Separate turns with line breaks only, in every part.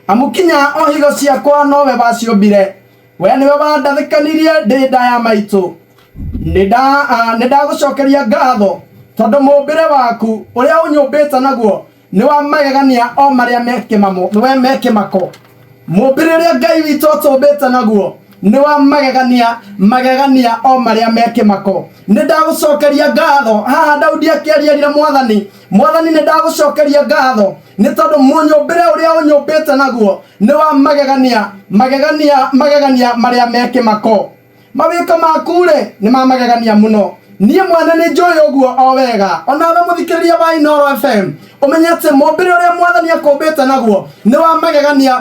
amukinya ohigo ciakwa nowe waciũmbire we niwe wandathĩkanirie ndĩ nda ya maitũ nĩndagũcokeria ngatho tondũ mũmbĩre waku ũrĩa ũnyũmbĩte naguo nĩ wa magegania o marĩa mekĩmamo nĩwe mekĩmako mũmbĩre ũrĩa Ngai witũ atũmbĩte naguo nĩ wa magegania o marĩa mekĩmako nĩndagũcokeria ngatho haha Daudi akĩarĩria mwathani nĩndagũcokeria ngatho nĩ tondũ mũnyũmbĩre ũrĩa ũnyũmbĩte naguo nĩ wa magegania marĩa mekĩmako mawĩko maku rĩ nĩ ma magegania mũno niĩ mwene nĩ njũĩ ũguo o wega onawe mũthikĩrĩria wa Inooro FM ũmenye atĩ mũmbĩre ũrĩa mwathani akũmbĩte naguo nĩ wa magegania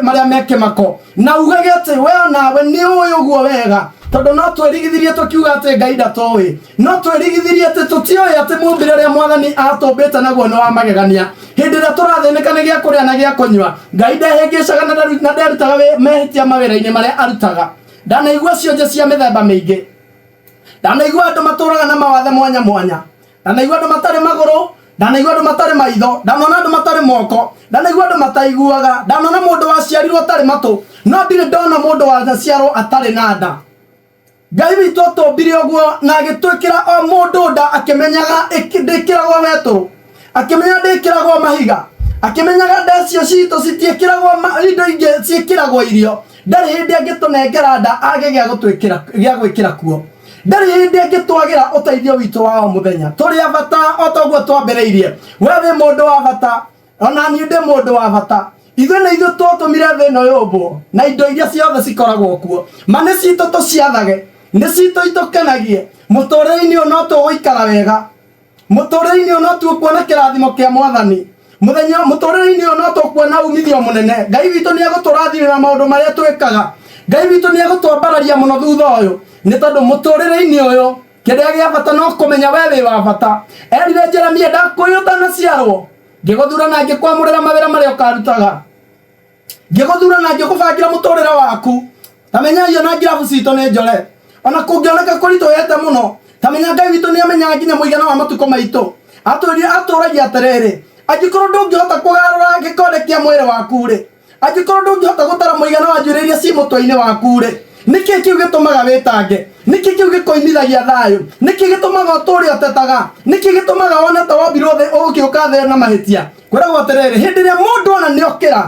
marĩa mekĩmako na ugage atĩ we onawe nĩ ũĩ ũguo wega tondũ no twĩrigithirie tũkiuga atĩ Ngai ndatũĩ no twĩrigithirie atĩ tũtiũĩ atĩ mũmbĩre ũrĩa mwathani atũmbĩte naguo nĩ wa magegania hĩndĩ ĩrĩa tũrathĩnĩka nĩ gĩa kũrĩa na gĩa kũnyua Ngai ndehĩngĩcaga na nderutaga mehĩtia mawĩra-inĩ marĩa arutaga ndanaigua cionje cia mĩthemba mĩingĩ ndanaigua andũ matũraga na mawathe mwanya ndanaigua andũ matarĩ magũrũ ndanaigua andũ matarĩ maitho ndanona andũ matarĩ moko ndanaigua andũ mataiguaga ndanona mũndũ waciarirwo atarĩ matũ no ndirĩ ndona mũndũ waciarwo atarĩ na nda Ngai witũ atũmbire ũguo na agĩtwĩkĩra o mũndũ nda akĩmenyaga ndĩkĩragwo wetũ akĩmenya ndĩkĩragwo mahiga akĩmenyaga nda cio citũ citiĩkĩragwo indo ingĩ ciĩkĩragwo irio ndarĩ hĩndĩ angĩtũnengera nda age gĩa gwĩkĩra kuo ndarĩ hĩndĩ angĩtwagĩra ũteithio witũ wa o mũthenya tũrĩ a bata o toguo twambĩrĩirie we wĩ mũndũ wa bata ona niĩ ndĩ mũndũ wa bata ithuĩ nĩ ithuĩ twatũmire thĩ ĩno yũmbwo na indo iria ciothe cikoragwo kuo ma nĩ citũ tũciathage nĩ citũ itũkenagie mũtũrĩre-inĩ ũyũ no tũgũikara wega mũtũrĩre-inĩ ũyũ no tũkuona kĩrathimo kĩa mwathani mũtũrĩre-inĩ ũyũ no tũkuona umithio mũnene Ngai witũ nĩ egũtũrathimĩra maũndũ marĩa twĩkaga Ngai witũ nĩ egũtwambararia mũno thutha ũyũ nĩ tondũ mũtũrĩre-inĩ ũyũ kĩrĩa gĩa bata no kũmenya we wĩ wa bata erire Jeremia ndakwĩrwo ũtanaciarwo ngĩgũthura na ngĩkwamũrĩra mawĩra marĩa ũkarutaga ngĩgũthura na ngĩgũbangĩra mũtũrĩre waku tamenya iyo na ngirabu citũ nĩ njore ona kũngĩoneka kũritũhĩte mũno tamenya Ngai witũ nĩ amenyaga nginya mũigana wa matukũ maitũ atũragia atĩrĩrĩ angĩkorwo ndũngĩhota kũgarũra gĩkonde kĩa mwĩrĩ waku rĩ angĩkorwo ndũngĩhota gũtara mũigana wa njuĩrĩ iria ci mũtwe-inĩ waku rĩ nĩkĩ kĩu gĩtũmaga wĩtange nĩkĩ kĩu gĩkoimithagia thayũ nĩkĩ gĩtũmaga ũtũũre ũtetaga nĩkĩ gĩtũmaga wone ta wombirwo thĩ ũgũkĩũka thĩ na mahĩtia kwĩragwo atĩrĩrĩ hĩndĩ ĩrĩa mũndũ ona nĩokĩra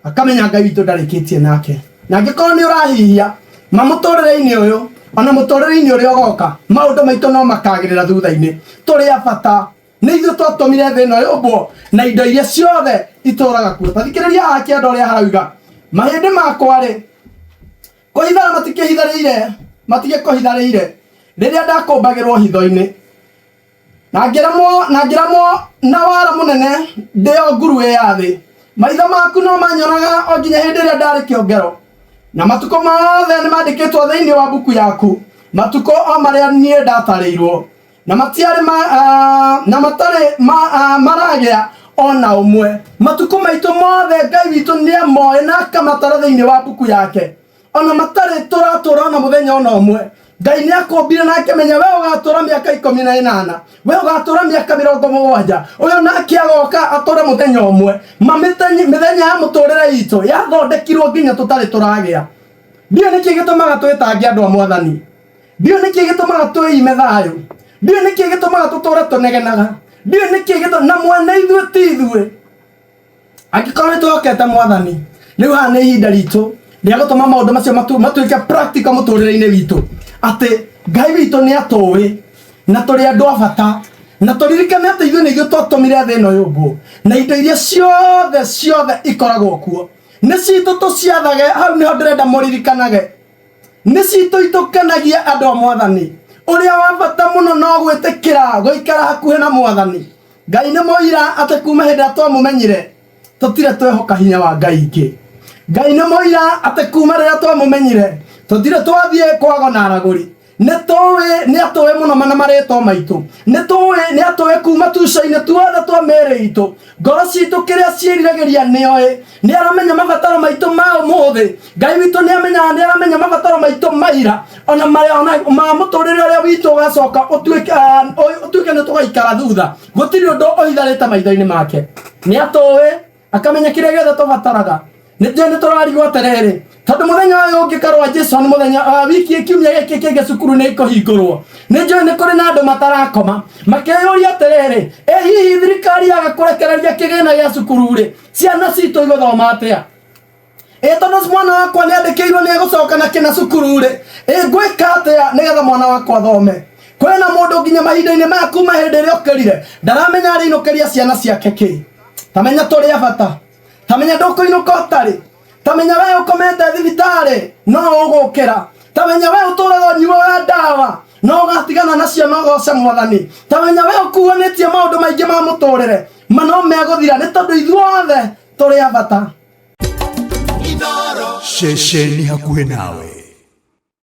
akamenya Ngai witũ ndarĩkĩtie nake na angĩkorwo nĩ ũrahihia mũtũrĩre-inĩ ũyũ ona mũtũrĩre-inĩ ũrĩa ũgoka maũndũ maitũ no makagĩrĩra thutha-inĩ tũrĩ a bata nĩ ithuĩ twatũmire thĩ ĩno yũmbwo na indo iria ciothe itũraga kuo tathikĩrĩria haha kĩanda ũrĩa harauga mahĩndĩ makwa rĩ kũhithara matigĩkũhitharĩire rĩrĩa ndakũmbagĩrwo hitho-inĩ na ngĩramwo na wara mũnene ndĩo nguru ya thĩ maitho maku no manyonaga o nginya hĩndĩ ĩrĩa ndarĩ kĩongero na matukũ mothe nĩ mandĩkĩtwo thĩinĩ wa mbuku yaku matukũ o marĩa niĩ ndatarĩirwo na matarĩ maragĩa ona ũmwe matukũ maitũ mothe Ngai witũ nĩ amoe na akamatara thĩinĩ wa mbuku yake ona matarĩ tũratũra ona mũthenya ona ũmwe Ngai nĩ akũmbire na akĩmenya we ũgatũra mĩaka 18 we ũgatũra mĩaka 70 ũyũ nake agoka atũre mũthenya ũmwe mĩthenya ya mũtũrĩre itũ yathondekirwo nginya tũtarĩ tũragĩa ndiũ nĩkĩ gĩtũmaga twĩtange andũ a mwathani ndiũ nĩkĩ gĩtũmaga twĩime thayũ ndiũ nĩkĩ gĩtũmaga tũtũre tũnegenaga ndiũ nĩkĩ gĩtũmaga na mwene ithuĩ ti ithuĩ angĩkorwo nĩ twĩhokete mwathani rĩu haha nĩ ihinda ritũ rĩa gũtũma maũndũ macio matuĩke practical mũtũrĩre-inĩ witũ atĩ Ngai witũ nĩ atũĩ na tũrĩ andũ a bata na tũririkane atĩ ithuĩ nĩ ithuĩ twatũmire thĩ ĩno yũmbwo na indo iria ciothe ikoragwo kuo nĩ citũ tũciathage hau nĩho ndĩrenda mũririkanage nĩ citũ itũkenagia andũ a mwathani ũrĩa wa bata mũno no gwĩtĩkĩra gũikara hakuhĩ na mwathani Ngai nĩ mũira atĩ kuma hĩndĩ ĩrĩa twamũmenyire tũtirĩ twehoka hinya wa Ngai ingĩ Ngai nĩ mũira atĩ kuma rĩrĩa twamũmenyire tũtirĩ twathiĩ kwago na aragũri nĩ atũĩ mũno mana marĩtwo maitũ nĩ atũĩ kuma tuca-inĩ tuothe twa mĩĩrĩ itũ ngoro citũ kĩrĩa ciĩriragĩria nĩoĩ nĩ aramenya mabataro maitũ ma ũmũthĩ Ngai witũ nĩ aramenya mabataro maitũ maira ona ma mũtũrĩre ũrĩa witũ ũgacoka ũtuĩke nĩ tũgaikara thutha gũtirĩ ũndũ ũhitharĩte maitho-inĩ make nĩ atũĩ akamenya kire gethe tubataraga ni turarigwo terere tondu muthenya uyu ungikarwa Jesu ni muthenya wiki kiumia giki kingi cukuru ni ikuhingurwo ni kuri na andu matarakoma makeyuria terere hihi thirikari agakurekereria kigina gia cukuru ri ciana citu iguthoma atia tondu mwana wakwa ni andikirwo ni egucoka na kina cukuru ri ngwika atia nigetha mwana wakwa thome kwena mundu nginya mahinda-ini maku mahindi ri ukirire ndaramenya ariinukiria ciana ciake ki tamenya turi abata tamenya ndukuinuka utari tamenya we ukomete thibitari no ugukira tamenya we uturaga nyuo ya ndawa no ugatigana nacio no goce mwathani tamenya we ukuanitie maundu maingi ma muturire mano meguthira ni tondu ithuothe turi abata
Shesheni hakuhe nawe.